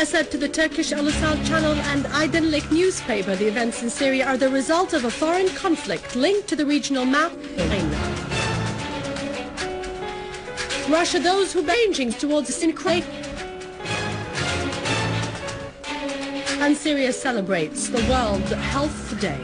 al-Assad to the Turkish al-Assad channel and Aydınlık newspaper. The events in Syria are the result of a foreign conflict linked to the regional map. Russia, those who are changing towards a syncretic. And Syria celebrates the World Health Day.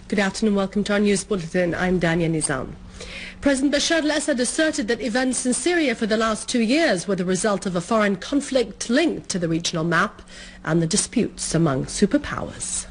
Good afternoon, welcome to our news bulletin. I'm Dania Nizam. President Bashar al-Assad asserted that events in Syria for the last 2 years were the result of a foreign conflict linked to the regional map and the disputes among superpowers.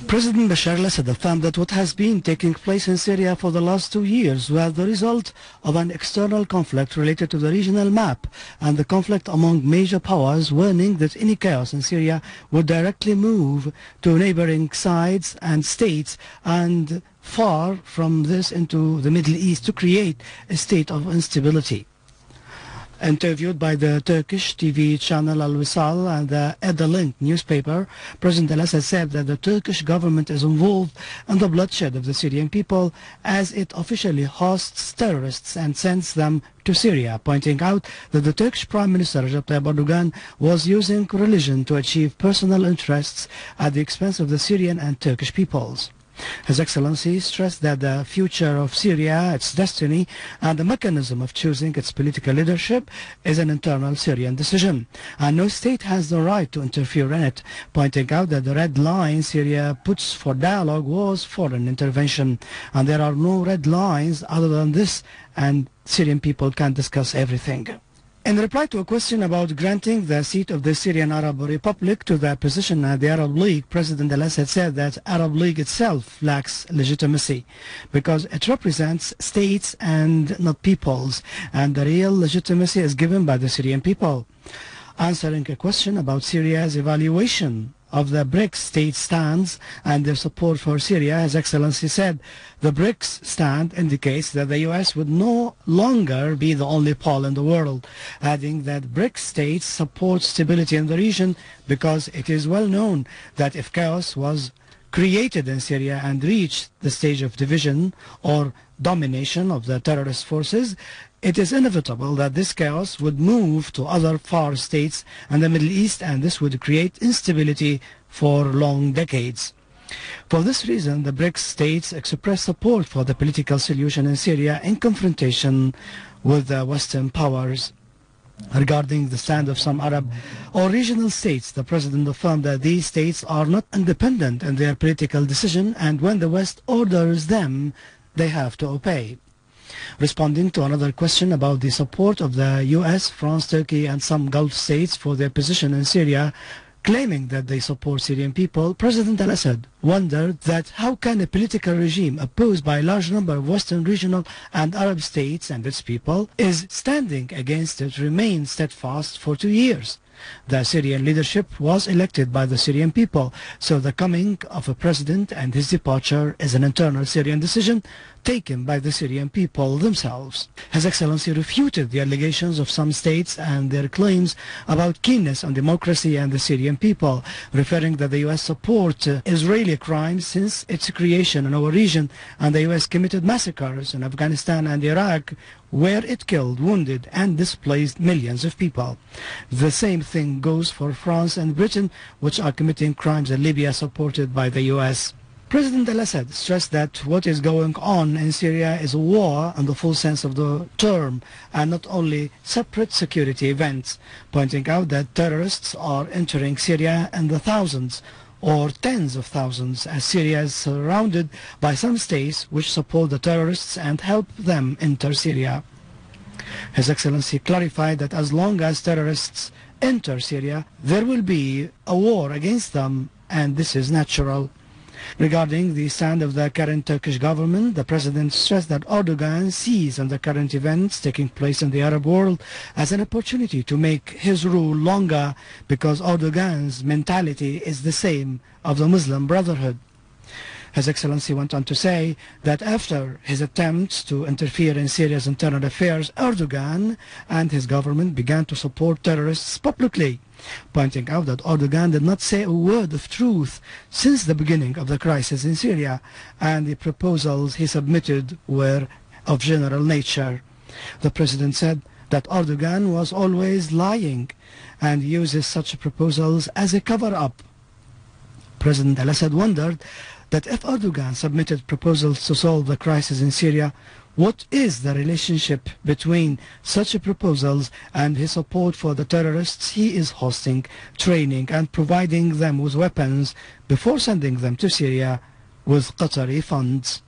President Bashar al-Assad affirmed that what has been taking place in Syria for the last 2 years was the result of an external conflict related to the regional map and the conflict among major powers, warning that any chaos in Syria would directly move to neighboring sides and states and far from this into the Middle East to create a state of instability. Interviewed by the Turkish TV channel Al-Wisal and the Aydınlık newspaper, President al-Assad said that the Turkish government is involved in the bloodshed of the Syrian people as it officially hosts terrorists and sends them to Syria, pointing out that the Turkish Prime Minister Recep Tayyip Erdogan was using religion to achieve personal interests at the expense of the Syrian and Turkish peoples. His Excellency stressed that the future of Syria, its destiny, and the mechanism of choosing its political leadership is an internal Syrian decision, and no state has the right to interfere in it, pointing out that the red line Syria puts for dialogue was foreign intervention, and there are no red lines other than this, and Syrian people can discuss everything. In reply to a question about granting the seat of the Syrian Arab Republic to the opposition at the Arab League, President al-Assad said that Arab League itself lacks legitimacy because it represents states and not peoples, and the real legitimacy is given by the Syrian people. Answering a question about Syria's evaluation of the BRICS state stands and their support for Syria, His Excellency said the BRICS stand indicates that the US would no longer be the only pole in the world, adding that BRICS states support stability in the region because it is well known that if chaos was created in Syria and reached the stage of division or domination of the terrorist forces, it is inevitable that this chaos would move to other far states in the Middle East, and this would create instability for long decades. For this reason, the BRICS states express support for the political solution in Syria in confrontation with the Western powers. Regarding the stand of some Arab or regional states, the President affirmed that these states are not independent in their political decision, and when the West orders them, they have to obey. Responding to another question about the support of the US, France, Turkey and some Gulf states for their position in Syria, claiming that they support Syrian people, President al-Assad wondered that how can a political regime opposed by a large number of Western regional and Arab states and its people is standing against it remain steadfast for 2 years. The Syrian leadership was elected by the Syrian people, so the coming of a president and his departure is an internal Syrian decision taken by the Syrian people themselves. His Excellency refuted the allegations of some states and their claims about keenness on democracy and the Syrian people, referring that the US support Israeli crimes since its creation in our region, and the US committed massacres in Afghanistan and Iraq where it killed, wounded and displaced millions of people. The same thing goes for France and Britain, which are committing crimes in Libya supported by the US. President al-Assad stressed that what is going on in Syria is a war in the full sense of the term and not only separate security events, pointing out that terrorists are entering Syria in the thousands, or tens of thousands, as Syria is surrounded by some states which support the terrorists and help them enter Syria. His Excellency clarified that as long as terrorists enter Syria, there will be a war against them, and this is natural. Regarding the stand of the current Turkish government, the President stressed that Erdogan sees on the current events taking place in the Arab world as an opportunity to make his rule longer, because Erdogan's mentality is the same of the Muslim Brotherhood. His Excellency went on to say that after his attempts to interfere in Syria's internal affairs, Erdogan and his government began to support terrorists publicly, pointing out that Erdogan did not say a word of truth since the beginning of the crisis in Syria, and the proposals he submitted were of general nature. The President said that Erdogan was always lying and uses such proposals as a cover-up. President al-Assad wondered that if Erdogan submitted proposals to solve the crisis in Syria, what is the relationship between such proposals and his support for the terrorists he is hosting, training and providing them with weapons before sending them to Syria with Qatari funds?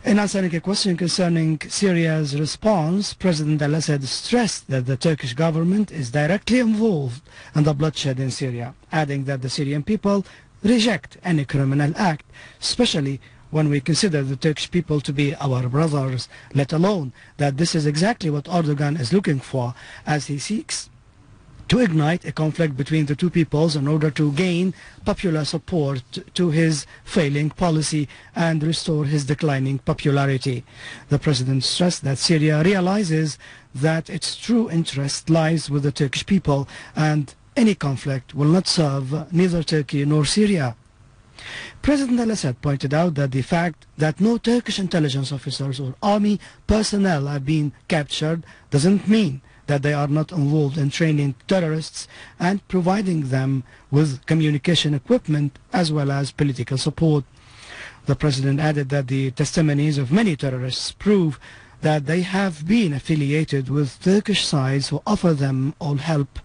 In answering a question concerning Syria's response, President al-Assad stressed that the Turkish government is directly involved in the bloodshed in Syria, adding that the Syrian people reject any criminal act, especially when we consider the Turkish people to be our brothers, let alone that this is exactly what Erdogan is looking for, as he seeks to ignite a conflict between the two peoples in order to gain popular support to his failing policy and restore his declining popularity. The President stressed that Syria realizes that its true interest lies with the Turkish people, and any conflict will not serve neither Turkey nor Syria. President al-Assad pointed out that the fact that no Turkish intelligence officers or army personnel have been captured doesn't mean that they are not involved in training terrorists and providing them with communication equipment as well as political support. The President added that the testimonies of many terrorists prove that they have been affiliated with Turkish sides who offer them all help.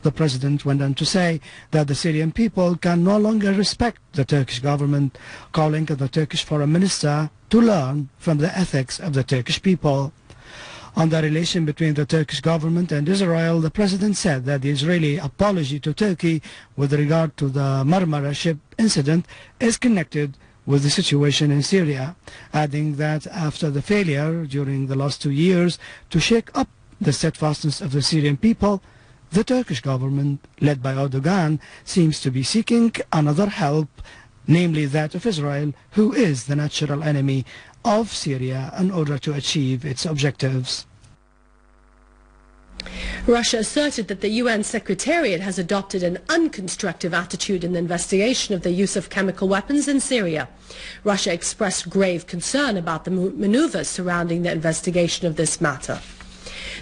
The President went on to say that the Syrian people can no longer respect the Turkish government, calling on the Turkish Foreign Minister to learn from the ethics of the Turkish people. On the relation between the Turkish government and Israel, the President said that the Israeli apology to Turkey with regard to the Marmara ship incident is connected with the situation in Syria, adding that after the failure during the last 2 years to shake up the steadfastness of the Syrian people, the Turkish government, led by Erdogan, seems to be seeking another help, namely that of Israel, who is the natural enemy of Syria, in order to achieve its objectives. Russia asserted that the UN Secretariat has adopted an unconstructive attitude in the investigation of the use of chemical weapons in Syria. Russia expressed grave concern about the maneuvers surrounding the investigation of this matter.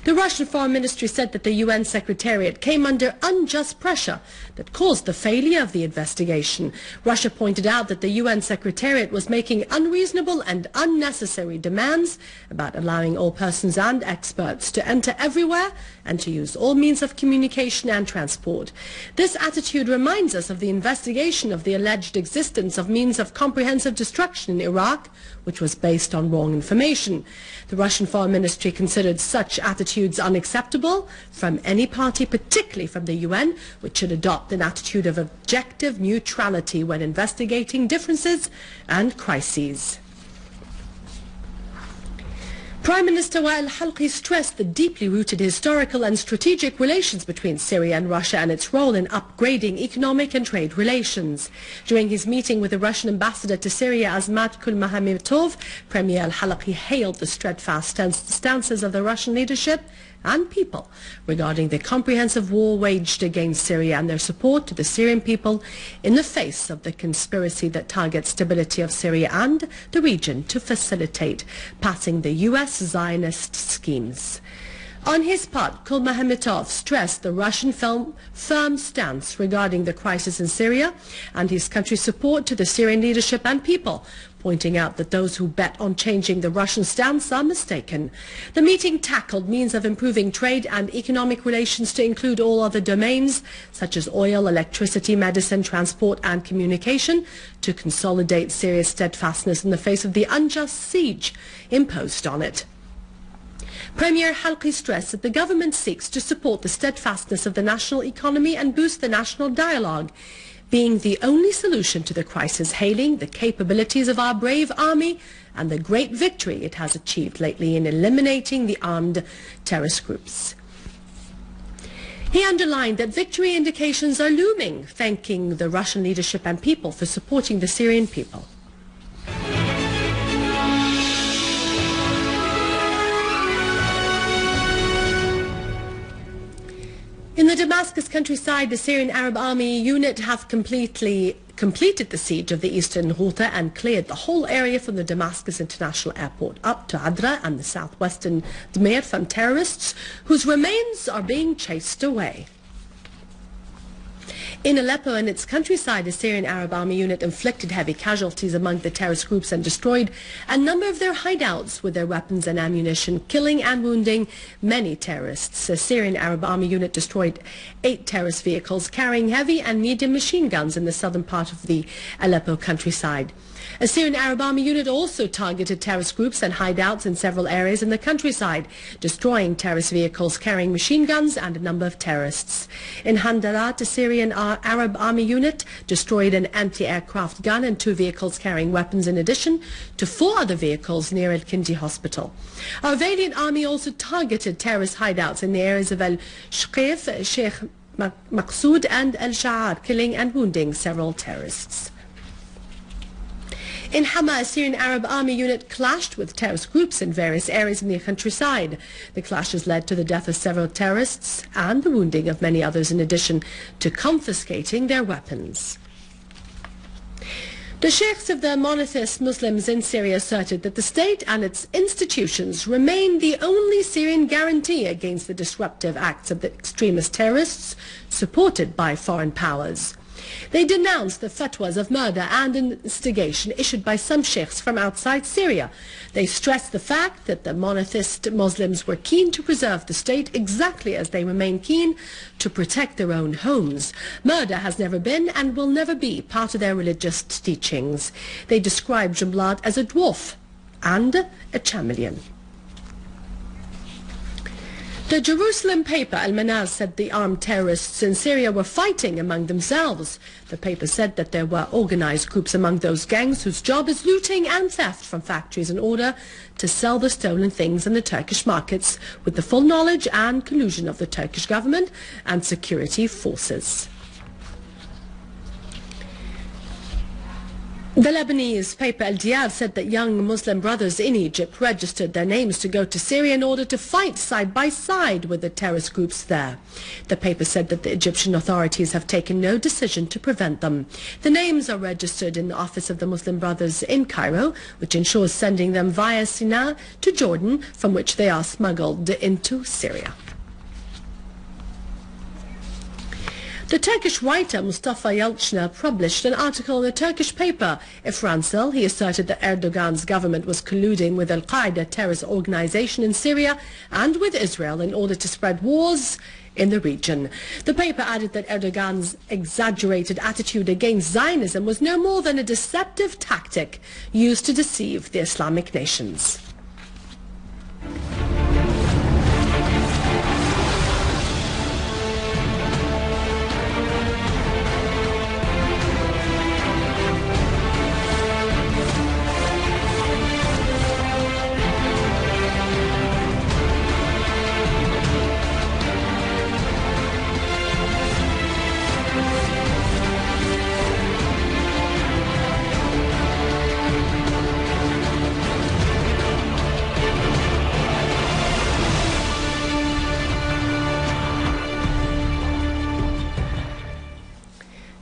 The Russian Foreign Ministry said that the UN Secretariat came under unjust pressure that caused the failure of the investigation. Russia pointed out that the UN Secretariat was making unreasonable and unnecessary demands about allowing all persons and experts to enter everywhere and to use all means of communication and transport. This attitude reminds us of the investigation of the alleged existence of means of comprehensive destruction in Iraq, which was based on wrong information. The Russian Foreign Ministry considered such attitudes unacceptable from any party, particularly from the UN, which should adopt an attitude of objective neutrality when investigating differences and crises. Prime Minister al-Halqi stressed the deeply rooted historical and strategic relations between Syria and Russia and its role in upgrading economic and trade relations. During his meeting with the Russian ambassador to Syria, Azmat Kulmahamitov, Premier al-Halqi hailed the steadfast stances of the Russian leadership and people regarding the comprehensive war waged against Syria and their support to the Syrian people in the face of the conspiracy that targets stability of Syria and the region to facilitate passing the US Zionist schemes. On his part, Kulmahamitov stressed the Russian firm stance regarding the crisis in Syria and his country's support to the Syrian leadership and people, pointing out that those who bet on changing the Russian stance are mistaken. The meeting tackled means of improving trade and economic relations to include all other domains, such as oil, electricity, medicine, transport and communication, to consolidate Syria's steadfastness in the face of the unjust siege imposed on it. Premier Halqi stressed that the government seeks to support the steadfastness of the national economy and boost the national dialogue, being the only solution to the crisis, hailing the capabilities of our brave army and the great victory it has achieved lately in eliminating the armed terrorist groups. He underlined that victory indications are looming, thanking the Russian leadership and people for supporting the Syrian people. In the Damascus countryside, the Syrian Arab Army unit have completed the siege of the eastern Ghouta and cleared the whole area from the Damascus International Airport up to Adra and the southwestern Dmir from terrorists whose remains are being chased away. In Aleppo and its countryside, the Syrian Arab Army unit inflicted heavy casualties among the terrorist groups and destroyed a number of their hideouts with their weapons and ammunition, killing and wounding many terrorists. The Syrian Arab Army unit destroyed 8 terrorist vehicles carrying heavy and medium machine guns in the southern part of the Aleppo countryside. A Syrian Arab Army unit also targeted terrorist groups and hideouts in several areas in the countryside, destroying terrorist vehicles carrying machine guns and a number of terrorists. In Handarat, a Syrian Arab Army unit destroyed an anti-aircraft gun and 2 vehicles carrying weapons in addition to 4 other vehicles near Al-Kindi hospital. Our valiant army also targeted terrorist hideouts in the areas of Al-Shqif, Sheikh Maqsood and Al-Sha'ar, killing and wounding several terrorists. In Hama, a Syrian Arab Army unit clashed with terrorist groups in various areas in the countryside. The clashes led to the death of several terrorists and the wounding of many others, in addition to confiscating their weapons. The sheikhs of the monotheist Muslims in Syria asserted that the state and its institutions remain the only Syrian guarantee against the disruptive acts of the extremist terrorists supported by foreign powers. They denounced the fatwas of murder and instigation issued by some sheikhs from outside Syria. They stressed the fact that the monotheist Muslims were keen to preserve the state exactly as they remain keen to protect their own homes. Murder has never been and will never be part of their religious teachings. They described Jumblat as a dwarf and a chameleon. The Jerusalem paper Al-Manaz said the armed terrorists in Syria were fighting among themselves. The paper said that there were organized groups among those gangs whose job is looting and theft from factories in order to sell the stolen things in the Turkish markets with the full knowledge and collusion of the Turkish government and security forces. The Lebanese paper Al Diyar said that young Muslim brothers in Egypt registered their names to go to Syria in order to fight side by side with the terrorist groups there. The paper said that the Egyptian authorities have taken no decision to prevent them. The names are registered in the office of the Muslim brothers in Cairo, which ensures sending them via Sinai to Jordan, from which they are smuggled into Syria. The Turkish writer Mustafa Yalçın published an article in a Turkish paper, Ifransel. He asserted that Erdogan's government was colluding with Al-Qaeda terrorist organization in Syria and with Israel in order to spread wars in the region. The paper added that Erdogan's exaggerated attitude against Zionism was no more than a deceptive tactic used to deceive the Islamic nations.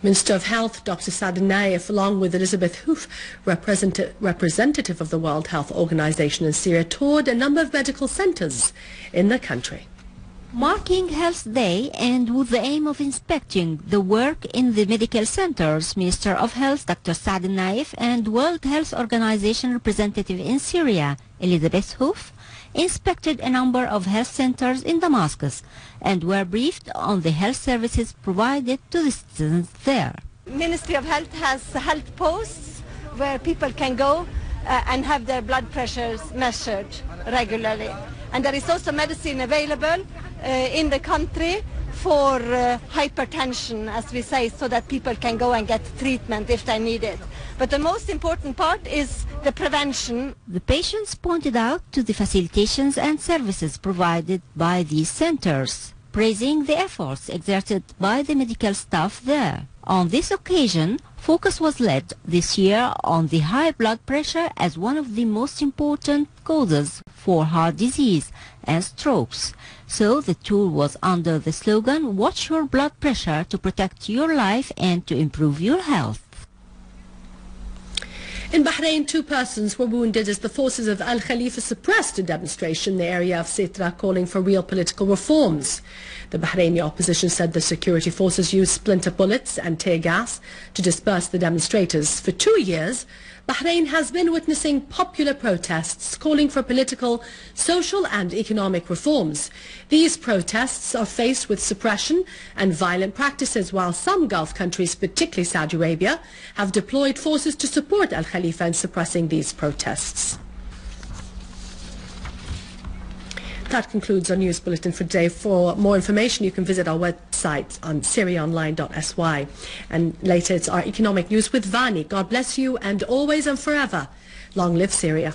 Minister of Health Dr. Saad Naif, along with Elizabeth Hoof, representative of the World Health Organization in Syria, toured a number of medical centers in the country. Marking Health Day and with the aim of inspecting the work in the medical centers, Minister of Health Dr. Saad Naif and World Health Organization representative in Syria, Elizabeth Hoof, inspected a number of health centers in Damascus and were briefed on the health services provided to the citizens there. Ministry of Health has health posts where people can go and have their blood pressures measured regularly. And there is also medicine available in the country for hypertension, as we say, so that people can go and get treatment if they need it. But the most important part is the prevention. The patients pointed out to the facilitations and services provided by these centers, praising the efforts exerted by the medical staff there. On this occasion, focus was led this year on the high blood pressure as one of the most important causes for heart disease and strokes. So the tour was under the slogan, "Watch your blood pressure to protect your life and to improve your health." In Bahrain, 2 persons were wounded as the forces of Al Khalifa suppressed a demonstration in the area of Sitra calling for real political reforms. The Bahraini opposition said the security forces used splinter bullets and tear gas to disperse the demonstrators. For 2 years, Bahrain has been witnessing popular protests calling for political, social and economic reforms. These protests are faced with suppression and violent practices, while some Gulf countries, particularly Saudi Arabia, have deployed forces to support Al Khalifa in suppressing these protests. That concludes our news bulletin for today. For more information, you can visit our website on syriaonline.sy. And later, it's our economic news with Vani. God bless you, and always and forever, long live Syria.